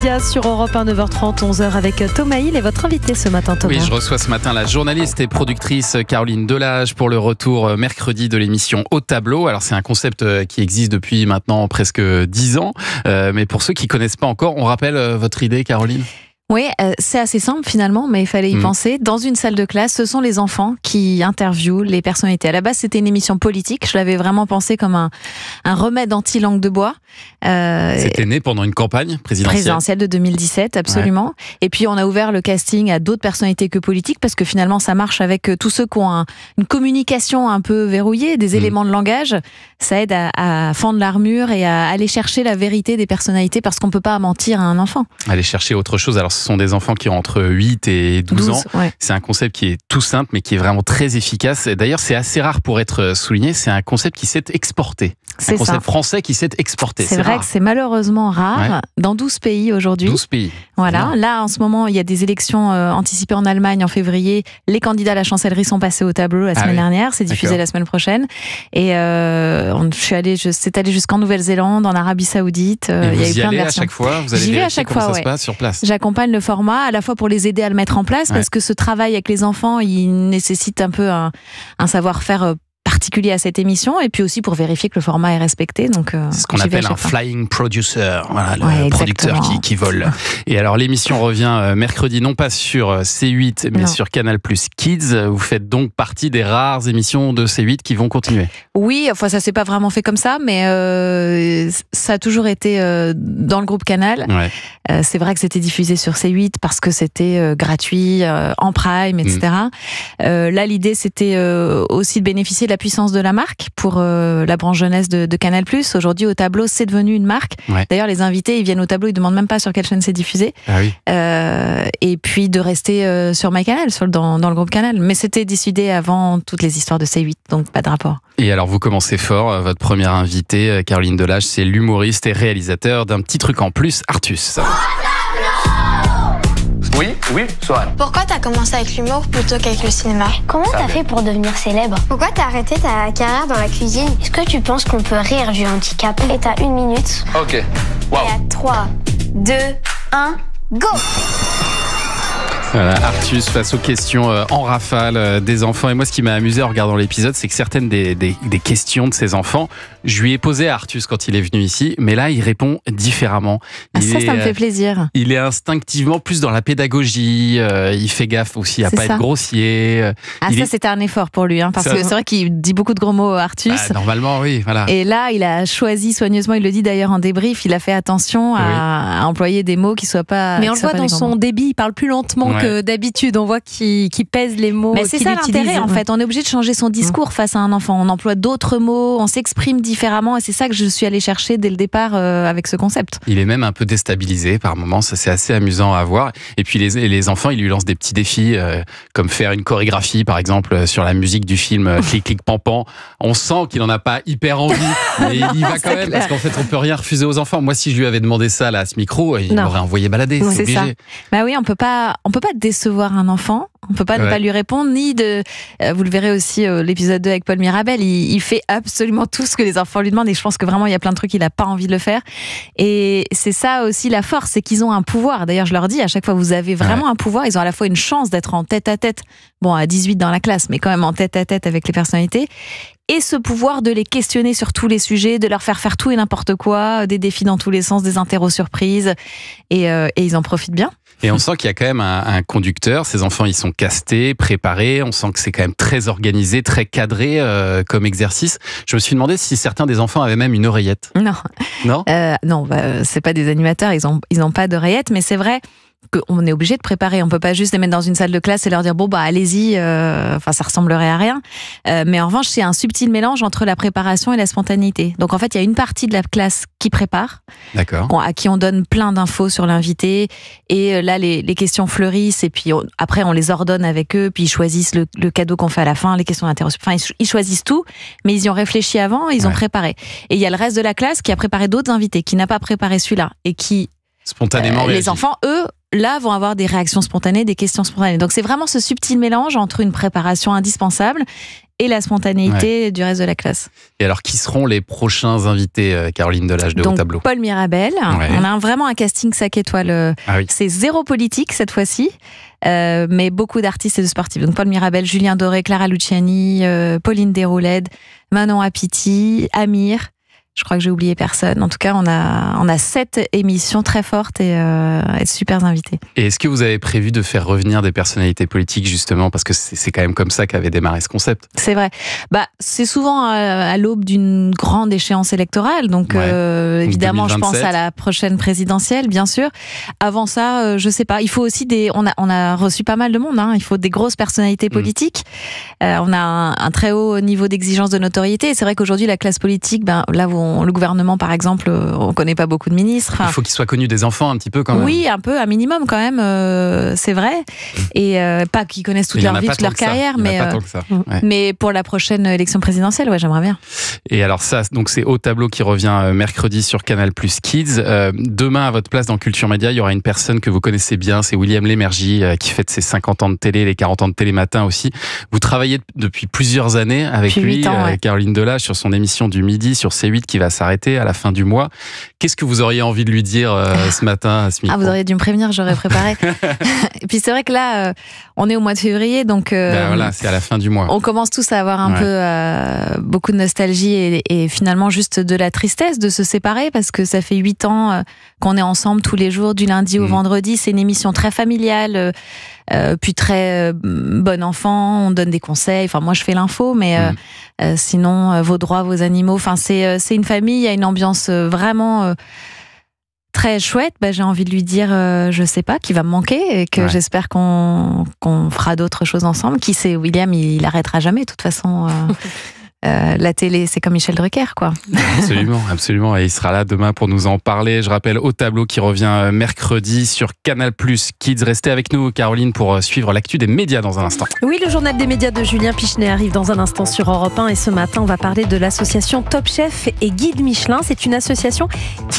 médias sur Europe 1, 9h30, 11h avec Thomas Hill et votre invité ce matin, Thomas. Oui, je reçois ce matin la journaliste et productrice Caroline Delage pour le retour mercredi de l'émission Au Tableau. Alors c'est un concept qui existe depuis maintenant presque 10 ans, mais pour ceux qui ne connaissent pas encore, on rappelle votre idée, Caroline ? Oui, c'est assez simple finalement, mais il fallait y penser. Dans une salle de classe, ce sont les enfants qui interviewent les personnalités. À la base, c'était une émission politique. Je l'avais vraiment pensé comme un remède anti-langue de bois. C'était né pendant une campagne présidentielle de 2017, absolument. Ouais. Et puis, on a ouvert le casting à d'autres personnalités que politiques, parce que finalement, ça marche avec tous ceux qui ont une communication un peu verrouillée, des éléments de langage. Ça aide à fendre l'armure et à aller chercher la vérité des personnalités, parce qu'on ne peut pas mentir à un enfant. Aller chercher autre chose. Alors, ce sont des enfants qui ont entre 8 et 12 ans. Ouais. C'est un concept qui est tout simple, mais qui est vraiment très efficace. Et d'ailleurs, c'est assez rare pour être souligné. C'est un concept qui s'est exporté. C'est un concept français qui s'est exporté. C'est vrai que c'est malheureusement rare dans 12 pays aujourd'hui. 12 pays. Voilà. Là, en ce moment, il y a des élections anticipées en Allemagne en février. Les candidats à la chancellerie sont passés au tableau la semaine dernière. C'est diffusé la semaine prochaine. Et c'est allé jusqu'en Nouvelle-Zélande, en Arabie Saoudite. Il y a eu plein de versions. À chaque fois, vous allez vérifier comment ça se passe sur place. J'accompagne le format à la fois pour les aider à le mettre en place, parce que ce travail avec les enfants, il nécessite un peu un savoir-faire particulier à cette émission, et puis aussi pour vérifier que le format est respecté. Donc, c'est ce qu'on appelle un flying producer, voilà, le producteur qui vole. Et alors l'émission revient mercredi, non pas sur C8, mais sur Canal+ Kids. Vous faites donc partie des rares émissions de C8 qui vont continuer. Oui, enfin ça s'est pas vraiment fait comme ça, mais ça a toujours été dans le groupe Canal. Ouais. C'est vrai que c'était diffusé sur C8 parce que c'était gratuit, en prime, etc. Là, l'idée, c'était aussi de bénéficier de la puissance de la marque pour la branche jeunesse de Canal+. Aujourd'hui, Au Tableau, c'est devenu une marque. Ouais. D'ailleurs, les invités, ils viennent au tableau, ils demandent même pas sur quelle chaîne c'est diffusé. Ah oui. Et puis de rester sur MyCanal, dans le groupe Canal. Mais c'était décidé avant toutes les histoires de C8, donc pas de rapport. Et alors, vous commencez fort. Votre première invitée, Caroline Delage, c'est l'humoriste et réalisateur d'un petit truc en plus, Artus. Oui, Sohan. Pourquoi t'as commencé avec l'humour plutôt qu'avec le cinéma? Comment t'as fait pour devenir célèbre? Pourquoi t'as arrêté ta carrière dans la cuisine? Est-ce que tu penses qu'on peut rire du handicap? Et t'as 1 minute. Ok. Wow. Et à 3, 2, 1, go! Voilà, Artus face aux questions en rafale des enfants. Et moi, ce qui m'a amusé en regardant l'épisode, c'est que certaines des questions de ces enfants, je lui ai posé à Artus quand il est venu ici, mais là, il répond différemment. Ça me fait plaisir. Il est instinctivement plus dans la pédagogie. Il fait gaffe aussi à pas être grossier. C'était un effort pour lui, parce que c'est vrai qu'il dit beaucoup de gros mots, Artus. Normalement, oui, voilà. Et là, il a choisi soigneusement, il le dit d'ailleurs en débrief, il a fait attention à employer des mots qui soient pas. Mais on le voit dans son débit, il parle plus lentement que d'habitude. On voit qu'il pèse les mots. Mais c'est ça l'intérêt, en fait. On est obligé de changer son discours face à un enfant. On emploie d'autres mots, on s'exprime différemment, et c'est ça que je suis allée chercher dès le départ avec ce concept. Il est même un peu déstabilisé par moments, ça c'est assez amusant à voir. Et puis les enfants, ils lui lancent des petits défis, comme faire une chorégraphie, par exemple, sur la musique du film Clic Clic Pan Pan. On sent qu'il en a pas hyper envie, mais il y va quand même, parce qu'en fait, on peut rien refuser aux enfants. Moi, si je lui avais demandé ça là, à ce micro, il m'aurait envoyé balader. C'est obligé. Ça. Bah oui, on peut pas décevoir un enfant. On peut pas ne pas lui répondre, ni de. Vous le verrez aussi l'épisode 2 avec Paul Mirabel. Il fait absolument tout ce que les enfants lui demandent, et je pense que vraiment il y a plein de trucs qu'il a pas envie de le faire. Et c'est ça aussi la force, c'est qu'ils ont un pouvoir. D'ailleurs, je leur dis à chaque fois, vous avez vraiment un pouvoir. Ils ont à la fois une chance d'être en tête à tête, bon à 18 dans la classe, mais quand même en tête à tête avec les personnalités. Et ce pouvoir de les questionner sur tous les sujets, de leur faire tout et n'importe quoi, des défis dans tous les sens, des interros surprises, et ils en profitent bien. Et on sent qu'il y a quand même un conducteur. Ces enfants, ils sont castés, préparés. On sent que c'est quand même très organisé, très cadré comme exercice. Je me suis demandé si certains des enfants avaient même une oreillette. Non, c'est pas des animateurs. Ils ont pas d'oreillette, mais c'est vrai qu'on est obligé de préparer. On peut pas juste les mettre dans une salle de classe et leur dire allez-y. Ça ressemblerait à rien. Mais en revanche, c'est un subtil mélange entre la préparation et la spontanéité. Donc en fait, il y a une partie de la classe qui prépare, à qui on donne plein d'infos sur l'invité. Et là, les questions fleurissent, et puis après, on les ordonne avec eux, puis ils choisissent le cadeau qu'on fait à la fin, les questions d'interrogation. Enfin, ils choisissent tout, mais ils y ont réfléchi avant, ils ont préparé. Et il y a le reste de la classe qui a préparé d'autres invités, qui n'a pas préparé celui-là, et qui... Spontanément les enfants, eux, là vont avoir des réactions spontanées, des questions spontanées. Donc c'est vraiment ce subtil mélange entre une préparation indispensable et la spontanéité du reste de la classe. Et alors, qui seront les prochains invités, Caroline Delage de Haut Tableau? Paul Mirabel. Ouais. On a vraiment un casting 5 étoiles. Ah oui. C'est zéro politique cette fois-ci, mais beaucoup d'artistes et de sportifs. Donc Paul Mirabel, Julien Doré, Clara Luciani, Pauline Desroulèdes, Manon Apiti, Amir. Je crois que j'ai oublié personne. En tout cas, on a 7 émissions très fortes et super invités. Et est-ce que vous avez prévu de faire revenir des personnalités politiques, justement, parce que c'est quand même comme ça qu'avait démarré ce concept? C'est vrai. C'est souvent à l'aube d'une grande échéance électorale. Donc, évidemment, 2027. je pense à la prochaine présidentielle, bien sûr. Avant ça, je sais pas. Il faut aussi on a reçu pas mal de monde, hein. Il faut des grosses personnalités politiques. On a un très haut niveau d'exigence de notoriété. Et c'est vrai qu'aujourd'hui, la classe politique, là où le gouvernement, par exemple, on connaît pas beaucoup de ministres. Il faut qu'ils soient connus des enfants un petit peu quand même. Oui, un peu, un minimum quand même, c'est vrai. Et pas qu'ils connaissent toute leur vie, toute leur carrière, mais pour la prochaine élection présidentielle, j'aimerais bien. Et alors ça, donc c'est Haut Tableau qui revient mercredi sur Canal+ Kids. Demain, à votre place dans Culture Média, il y aura une personne que vous connaissez bien, c'est William Lémergie, qui fête ses 50 ans de télé, les 40 ans de Télématin aussi. Vous travaillez depuis plusieurs années avec lui, Caroline Delage, sur son émission du midi sur C8 qui va s'arrêter à la fin du mois. Qu'est-ce que vous auriez envie de lui dire ce matin à ce micro? Vous auriez dû me prévenir, j'aurais préparé. Et puis c'est vrai que là, on est au mois de février, donc voilà, c'est à la fin du mois. On commence tous à avoir un peu beaucoup de nostalgie et finalement juste de la tristesse de se séparer, parce que ça fait 8 ans qu'on est ensemble tous les jours, du lundi au vendredi. C'est une émission très familiale, puis très bon enfant, on donne des conseils. Enfin, moi je fais l'info, mais sinon vos droits, vos animaux. Enfin, c'est une famille, il y a une ambiance vraiment très chouette. J'ai envie de lui dire, je sais pas, qu'il va me manquer et que j'espère qu'on fera d'autres choses ensemble. Qui sait, William, il arrêtera jamais. De toute façon, la télé, c'est comme Michel Drucker, quoi. Absolument, absolument. Et il sera là demain pour nous en parler. Je rappelle Haut Tableau qui revient mercredi sur Canal+ Kids. Restez avec nous, Caroline, pour suivre l'actu des médias dans un instant. Oui, le journal des médias de Julien Pichenet arrive dans un instant sur Europe 1. Et ce matin, on va parler de l'association Top Chef et Guide Michelin. C'est une association qui